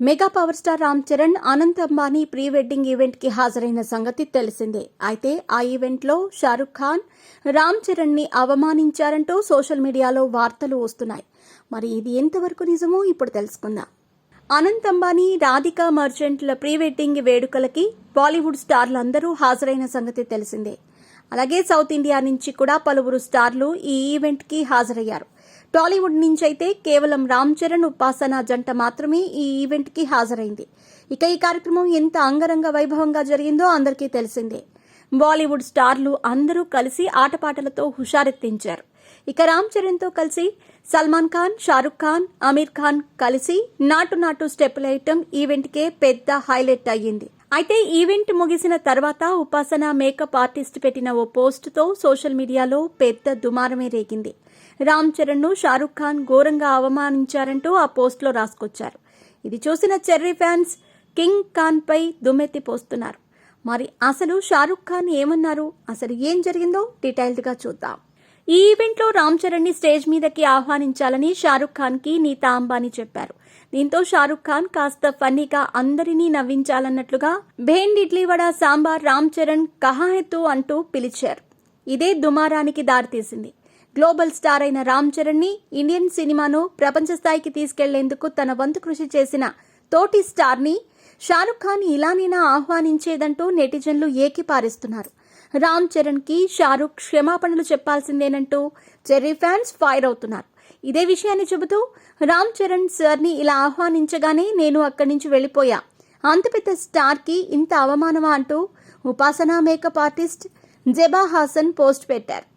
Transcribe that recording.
Mega power star Ram Charan Anant Ambani pre wedding event కి హాజరైన సంగతి తెలిసిందే. అయితే ఆ ఈవెంట్ లో షారుఖ్ ఖాన్ రామ్ చరణ్ ని అవమానించారంటూ సోషల్ మీడియాలో వార్తలు వస్తున్నాయి. మరి ఇది ఎంతవరకు నిజమో ఇప్పుడు తెలుసుకుందాం. అనంత్ అంబానీ, రాధికా మర్చెంట్ల ప్రీ వెడ్డింగ్ వేడుకలకి బాలీవుడ్ స్టార్లందరూ హాజరైన సంగతి తెలిసిందే. అలాగే సౌత్ ఇండియా నుంచి కూడా పలువురు స్టార్లు ఈ ఈవెంట్ కి హాజరయ్యారు. టాలీవుడ్ నుంచి అయితే కేవలం రామ్ చరణ్, ఉపాసన జంట మాత్రమే ఈ ఈవెంట్ కి హాజరైంది. ఇక ఈ కార్యక్రమం ఎంత అంగరంగ వైభవంగా జరిగిందో అందరికీ తెలిసిందే. బాలీవుడ్ స్టార్లు అందరూ కలిసి ఆటపాటలతో హుషారెత్తించారు. ఇక రామ్ చరణ్ తో కలిసి సల్మాన్ ఖాన్, షారుఖ్ ఖాన్, అమీర్ ఖాన్ కలిసి నాటు స్టెప్పుల ఐటమ్ ఈవెంట్ కే పెద్ద హైలైట్ అయ్యింది. అయితే ఈవెంట్ ముగిసిన తర్వాత ఉపాసన మేకప్ ఆర్టిస్ట్ పెట్టిన ఓ పోస్ట్ తో సోషల్ మీడియాలో పెద్ద దుమారమే రేగింది. రామ్ చరణ్ ను షారుఖ్ ఖాన్ ఘోరంగా అవమానించారంటూ ఆ పోస్ట్ లో రాసుకొచ్చారు. ఇది చూసిన చెర్రీ ఫ్యాన్స్ కింగ్ ఖాన్ పై దుమ్మెత్తి పోస్తున్నారు. మరి అసలు షారుఖ్ ఖాన్ ఏమన్నారు, అసలు ఏం జరిగిందో డీటెయిల్డ్ గా చూద్దాం. ఈ ఈవెంట్ లో రామ్ చరణ్ ని స్టేజ్ మీదకి ఆహ్వానించాలని షారుఖ్ ఖాన్ కి నీతా అంబానీ చెప్పారు. దీంతో షారుఖ్ ఖాన్ కాస్త ఫన్నీగా అందరినీ నవ్వించాలన్నట్లుగా భేండ్ ఇడ్లీ వడ సాంబార్ రామ్ చరణ్ కహా హై తూ అంటూ పిలిచారు. ఇదే దుమారానికి దారితీసింది. గ్లోబల్ స్టార్ అయిన రామ్ చరణ్ ని, ఇండియన్ సినిమాను ప్రపంచ స్థాయికి తీసుకెళ్లేందుకు తన వంతు కృషి చేసిన తోటి స్టార్ ని షారుఖ్ ఖాన్ ఇలానేనా ఆహ్వానించేదంటూ నెటిజన్లు ఏకిపారేస్తున్నారు. రామ్ చరణ్ కి షారుఖ్ క్షమాపణలు చెప్పాల్సిందేనంటూ చెర్రీ ఫ్యాన్స్ ఫైర్ అవుతున్నారు. ఇదే విషయాన్ని చెబుతూ రామ్ చరణ్ సార్ ని ఇలా ఆహ్వానించగానే నేను అక్కడి నుంచి వెళ్లిపోయా, అంత పెద్ద స్టార్ కి ఇంత అవమానమా అంటూ ఉపాసన makeup artist Zeba Haasan post పెట్టారు.